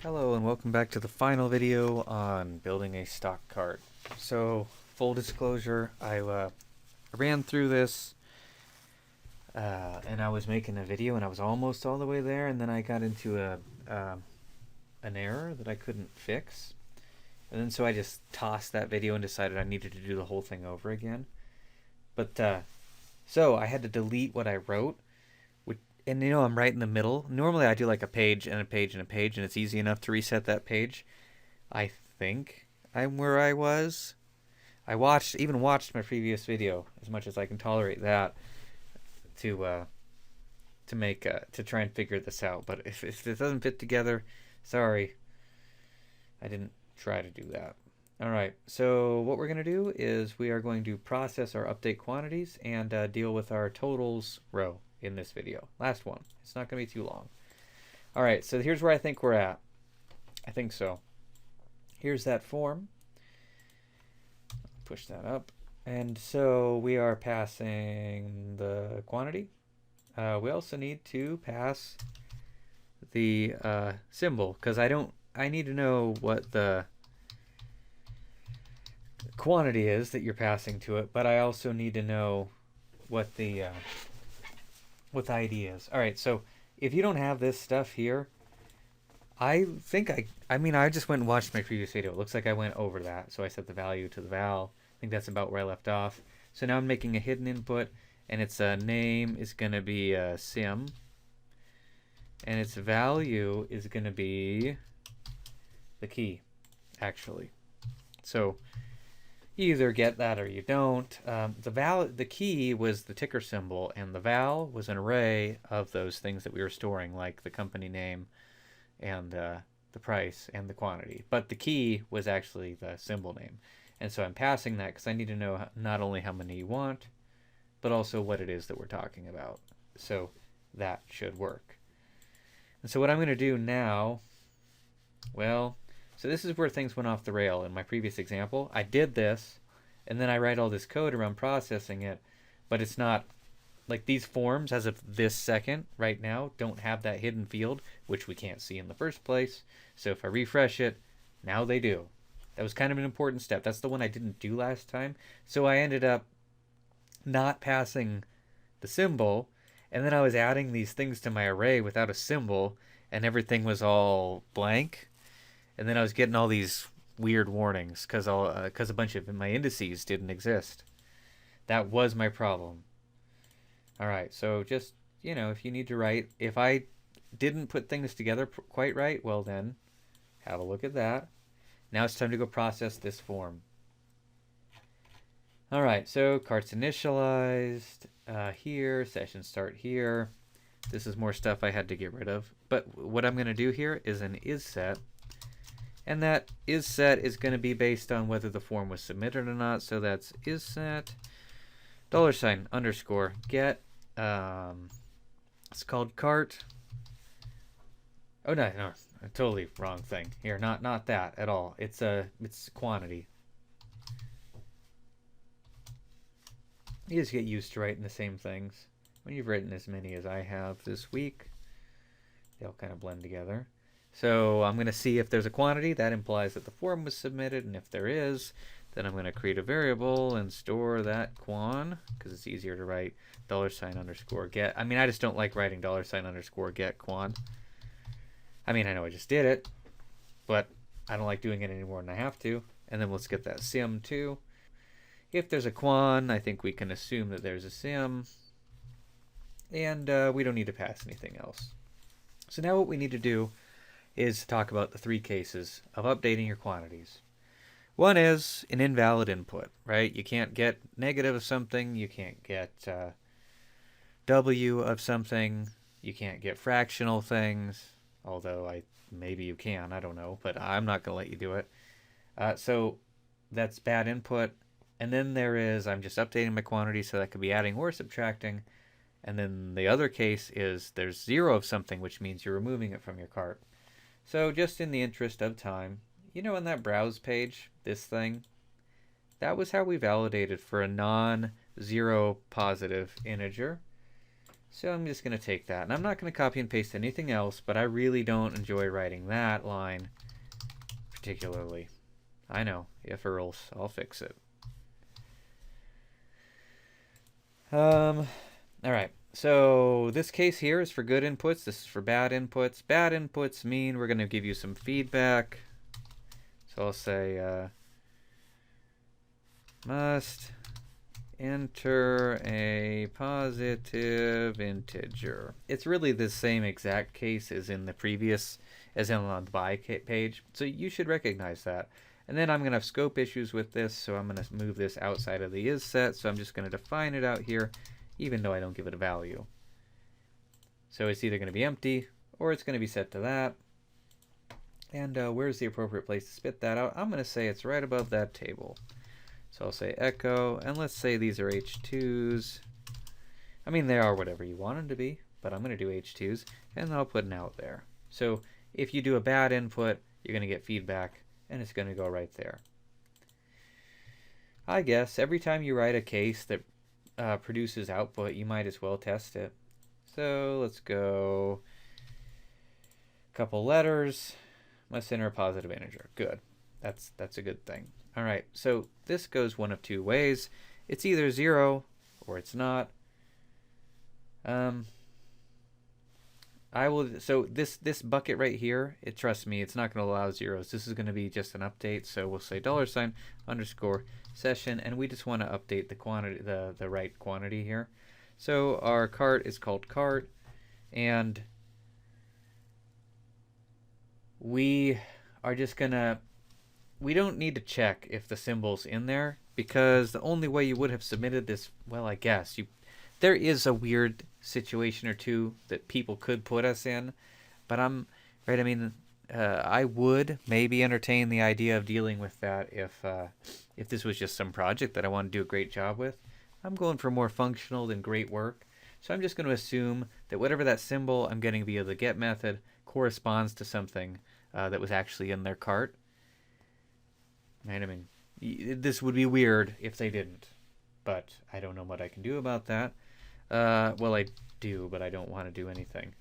Hello and welcome back to the final video on building a stock cart. So, full disclosure, I ran through this and I was making a video and I was almost all the way there, and then I got into an error that I couldn't fix. And then so I just tossed that video and decided I needed to do the whole thing over again. But so I had to delete what I wrote. And I'm right in the middle. Normally I do like a page and a page and a page, and it's easy enough to reset that page. I think I'm where I was. I even watched my previous video as much as I can tolerate that to try and figure this out. But if it doesn't fit together, sorry, I didn't try to do that. All right, so what we're going to do is we are going to process our update quantities and deal with our totals row in this video. Last one. It's not going to be too long. All right, so here's where I think we're at. I think so. Here's that form. Push that up. And so we are passing the quantity. We also need to pass the symbol, because I need to know what the quantity is that you're passing to it, but I also need to know what the ID is. All right, so if you don't have this stuff here, I just went and watched my previous video. It looks like I went over that. So I set the value to the val. I think that's about where I left off. So now I'm making a hidden input, and its name is going to be sim, and its value is going to be the key, actually. So you either get that or you don't. The key was the ticker symbol, and the val was an array of those things that we were storing, like the company name and the price and the quantity. But the key was actually the symbol name. And so I'm passing that because I need to know not only how many you want, but also what it is that we're talking about. So that should work. And so what I'm going to do now, well, so this is where things went off the rail in my previous example. I did this, and then I write all this code around processing it, but it's not, like, these forms, as of this second, right now, don't have that hidden field, which we can't see in the first place. So if I refresh it, now they do. That was kind of an important step. That's the one I didn't do last time. So I ended up not passing the symbol, and then I was adding these things to my array without a symbol, and everything was all blank. And then I was getting all these weird warnings because a bunch of my indices didn't exist. That was my problem. All right, so just, if you need to write, if I didn't put things together quite right, well then, have a look at that. Now it's time to go process this form. All right, so cart's initialized here, session start here. This is more stuff I had to get rid of. But what I'm going to do here is an isSet. And that isSet is going to be based on whether the form was submitted or not. So that's isSet $_get. It's called cart. Oh no, totally wrong thing here. Not that at all. It's quantity. You just get used to writing the same things. When you've written as many as I have this week, they'll kind of blend together. So I'm going to see if there's a quantity. That implies that the form was submitted, and if there is, then I'm going to create a variable and store that quan, because it's easier to write $_get. I just don't like writing $_get quan. I know I just did it, but I don't like doing it any more than I have to. And then let's get that sim too. If there's a quan, I think we can assume that there's a sim, and we don't need to pass anything else. So now what we need to do is talk about the three cases of updating your quantities. One is an invalid input, right? You can't get negative of something, you can't get W of something, you can't get fractional things, although maybe you can, I don't know, but I'm not going to let you do it. So that's bad input. And then there is, I'm just updating my quantity, so that could be adding or subtracting. And then the other case is there's 0 of something, which means you're removing it from your cart. So just in the interest of time, in that browse page, this thing, that was how we validated for a non-zero positive integer. So I'm just going to take that. And I'm not going to copy and paste anything else, but I really don't enjoy writing that line particularly. I know, if or else, I'll fix it. All right, so this case here is for good inputs. This is for bad inputs. Bad inputs mean we're going to give you some feedback. So I'll say must enter a positive integer. It's really the same exact case as in the previous, as in on the by page. So you should recognize that. And then I'm going to have scope issues with this, so I'm going to move this outside of the is set. So I'm just going to define it out here, even though I don't give it a value. So it's either going to be empty or it's going to be set to that. And where's the appropriate place to spit that out? I'm going to say it's right above that table. So I'll say echo, and let's say these are H2s. I mean, they are whatever you want them to be, but I'm going to do H2s, and then I'll put an out there. So if you do a bad input, you're going to get feedback, and it's going to go right there. I guess every time you write a case that produces output, you might as well test it. So let's go a couple letters. Let's enter a positive integer. Good. That's a good thing. All right, so this goes one of two ways. It's either 0 or it's not. So this bucket right here, trust me, it's not going to allow zeros. This is going to be just an update. So we'll say $_ session, and we just want to update the quantity, the right quantity here. So our cart is called cart, and we are just gonna, we don't need to check if the symbol's in there, because the only way you would have submitted this, well, I guess there is a weird situation or two that people could put us in, but right. I mean, I would maybe entertain the idea of dealing with that if this was just some project that I want to do a great job with. I'm going for more functional than great work, so I'm just going to assume that whatever that symbol I'm getting via the get method corresponds to something that was actually in their cart. Right? I mean, this would be weird if they didn't, but I don't know what I can do about that. Well, I do, but I don't want to do anything.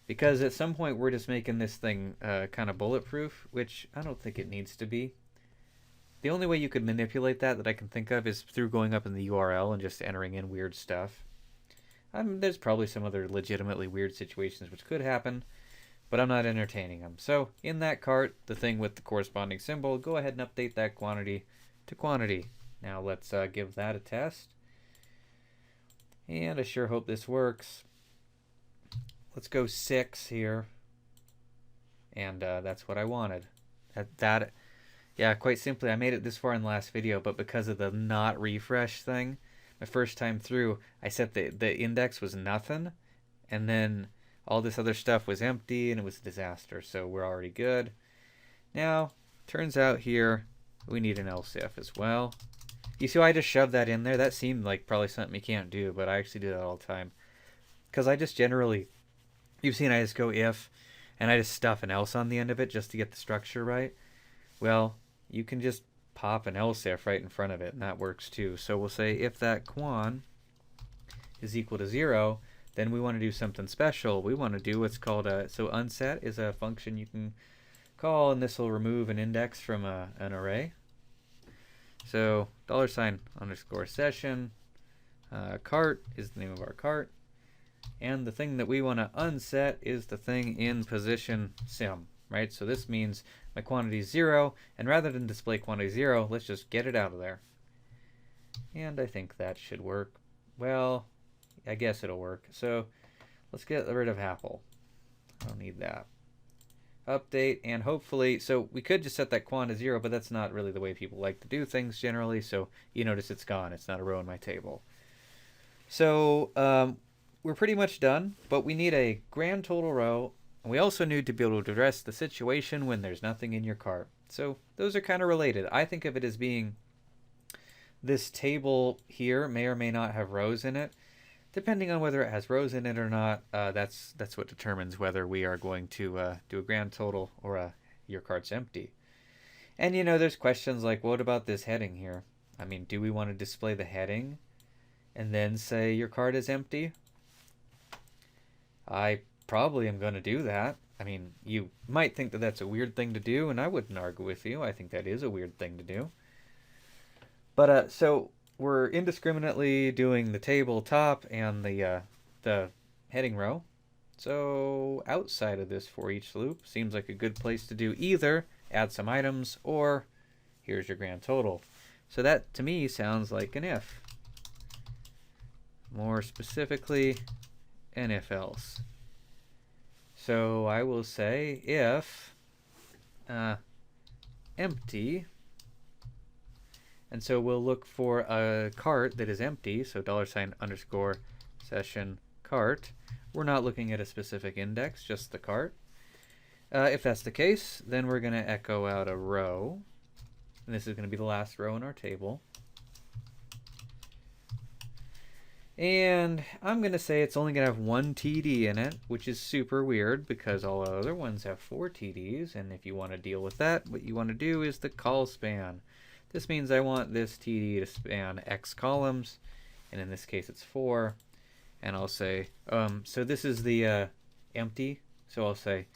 Because at some point we're just making this thing kind of bulletproof, which I don't think it needs to be. The only way you could manipulate that I can think of is through going up in the URL and just entering in weird stuff. There's probably some other legitimately weird situations which could happen, but I'm not entertaining them. So in that cart, the thing with the corresponding symbol, go ahead and update that quantity to quantity. Now let's give that a test. And I sure hope this works. Let's go 6 here. And that's what I wanted. Yeah, quite simply, I made it this far in the last video, but because of the not refresh thing, my first time through, I set the index was nothing, and then all this other stuff was empty, and it was a disaster, so we're already good. Now, turns out here, we need an else if as well. You see why I just shoved that in there? That seemed like probably something you can't do, but I actually do that all the time. Because I just generally, you've seen I just go if, and I just stuff an else on the end of it just to get the structure right. Well, you can just pop an else if right in front of it, and that works too. So we'll say if that quan is equal to 0, then we want to do something special. We want to do what's called so unset is a function you can call, and this will remove an index from an array. So $_ session, cart is the name of our cart, and the thing that we want to unset is the thing in position sim, right? So this means my quantity is 0, and rather than display quantity 0, let's just get it out of there. And I think that should work. Well, I guess it'll work. So let's get rid of Apple. I don't need that. Update, and hopefully, so we could just set that quant to 0, but that's not really the way people like to do things generally, so you notice it's gone. It's not a row in my table. So we're pretty much done, but we need a grand total row, and we also need to be able to address the situation when there's nothing in your cart. So those are kind of related. I think of it as being this table here may or may not have rows in it. Depending on whether it has rows in it or not, that's what determines whether we are going to do a grand total or your cart's empty. And you know, there's questions like, what about this heading here? I mean, do we want to display the heading and then say your cart is empty? I probably am going to do that. I mean, you might think that that's a weird thing to do, and I wouldn't argue with you. I think that is a weird thing to do. But so we're indiscriminately doing the table top and the heading row. So outside of this for each loop seems like a good place to do either add some items or here's your grand total. So that to me sounds like an if. More specifically, an if else. So I will say if empty, and so we'll look for a cart that is empty, so $_session cart. We're not looking at a specific index, just the cart. If that's the case, then we're going to echo out a row, and this is going to be the last row in our table. And I'm going to say it's only going to have one TD in it, which is super weird because all other ones have 4 TDs. And if you want to deal with that, what you want to do is the call span. This means I want this TD to span X columns. And in this case, it's 4. And I'll say, so this is the empty. So I'll say,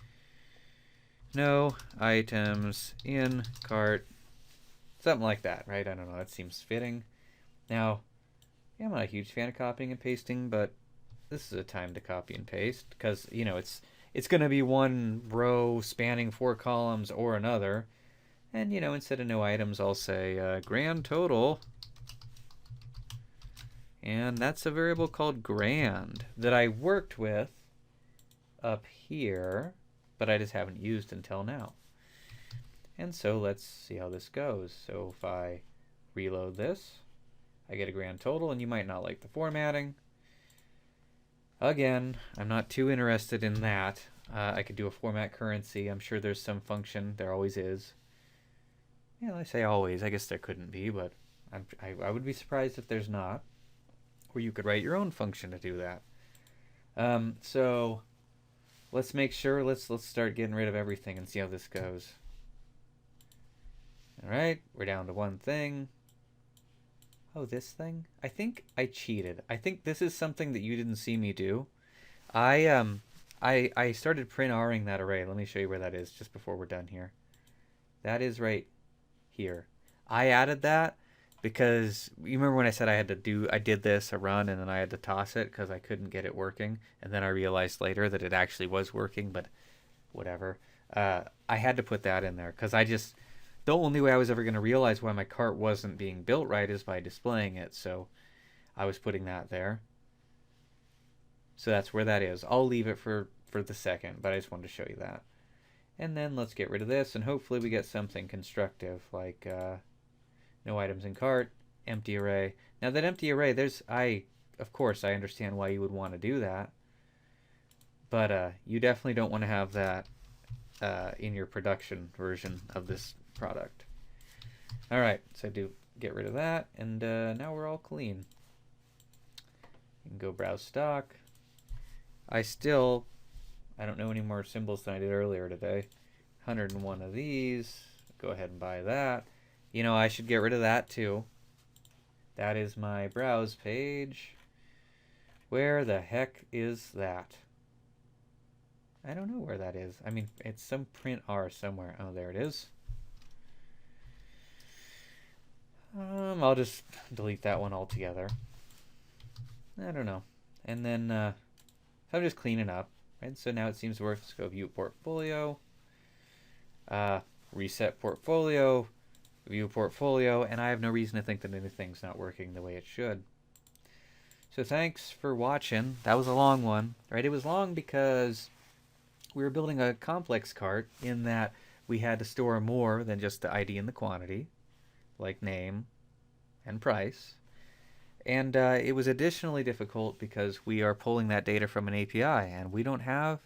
no items in cart. Something like that, right? I don't know. That seems fitting. Now, I'm not a huge fan of copying and pasting, but this is a time to copy and paste because, you know, it's going to be one row spanning 4 columns or another. And, you know, instead of no items, I'll say grand total. And that's a variable called grand that I worked with up here, but I just haven't used until now. And so let's see how this goes. So if I reload this, I get a grand total, and you might not like the formatting. Again, I'm not too interested in that. I could do a format currency. I'm sure there's some function. There always is. Yeah, I say always. I guess there couldn't be, but I would be surprised if there's not. Or you could write your own function to do that. So let's make sure. Let's start getting rid of everything and see how this goes. All right, we're down to one thing. Oh, this thing? I think I cheated. I think this is something that you didn't see me do. I started print R-ing that array. Let me show you where that is just before we're done here. That is right here. I added that because you remember when I said I did this, a run, and then I had to toss it because I couldn't get it working. And then I realized later that it actually was working, but whatever. I had to put that in there because the only way I was ever going to realize why my cart wasn't being built right is by displaying it. So I was putting that there. So that's where that is. I'll leave it for the second, but I just wanted to show you that. And then let's get rid of this, and hopefully we get something constructive, like no items in cart, empty array. Now that empty array, of course, I understand why you would want to do that. But you definitely don't want to have that in your production version of this product. All right, so do get rid of that, and now we're all clean. You can go browse stock. I don't know any more symbols than I did earlier today. 101 of these. Go ahead and buy that. You know, I should get rid of that too. That is my browse page. Where the heck is that? I don't know where that is. I mean, it's some print R somewhere. Oh, there it is. I'll just delete that one altogether. I don't know. And then so I'm just cleaning up. Right? So now it seems to work. Let's go view portfolio. Reset portfolio. View portfolio. And I have no reason to think that anything's not working the way it should. So thanks for watching. That was a long one. Right? It was long because we were building a complex cart in that we had to store more than just the ID and the quantity, like name and price. And it was additionally difficult because we are pulling that data from an API, and we don't have,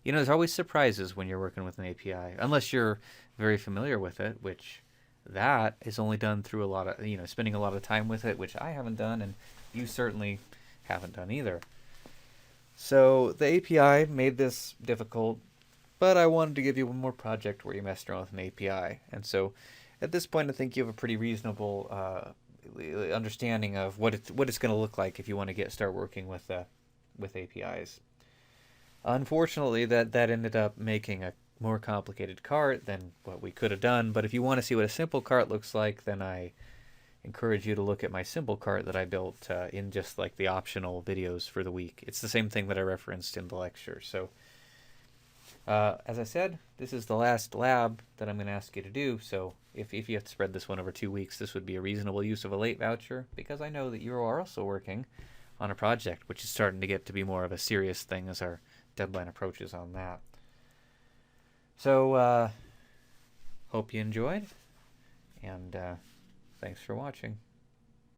there's always surprises when you're working with an API, unless you're very familiar with it, which that is only done through a lot of, spending a lot of time with it, which I haven't done, and you certainly haven't done either. So the API made this difficult, but I wanted to give you one more project where you messed around with an API. And so at this point, I think you have a pretty reasonable understanding of what it's going to look like if you want to start working with APIs. Unfortunately, that ended up making a more complicated cart than what we could have done. But if you want to see what a simple cart looks like, then I encourage you to look at my simple cart that I built in just like the optional videos for the week. It's the same thing that I referenced in the lecture. So as I said, this is the last lab that I'm going to ask you to do. So if you have to spread this one over 2 weeks, this would be a reasonable use of a late voucher, because I know that you are also working on a project, which is starting to get to be more of a serious thing as our deadline approaches on that. So hope you enjoyed, and thanks for watching.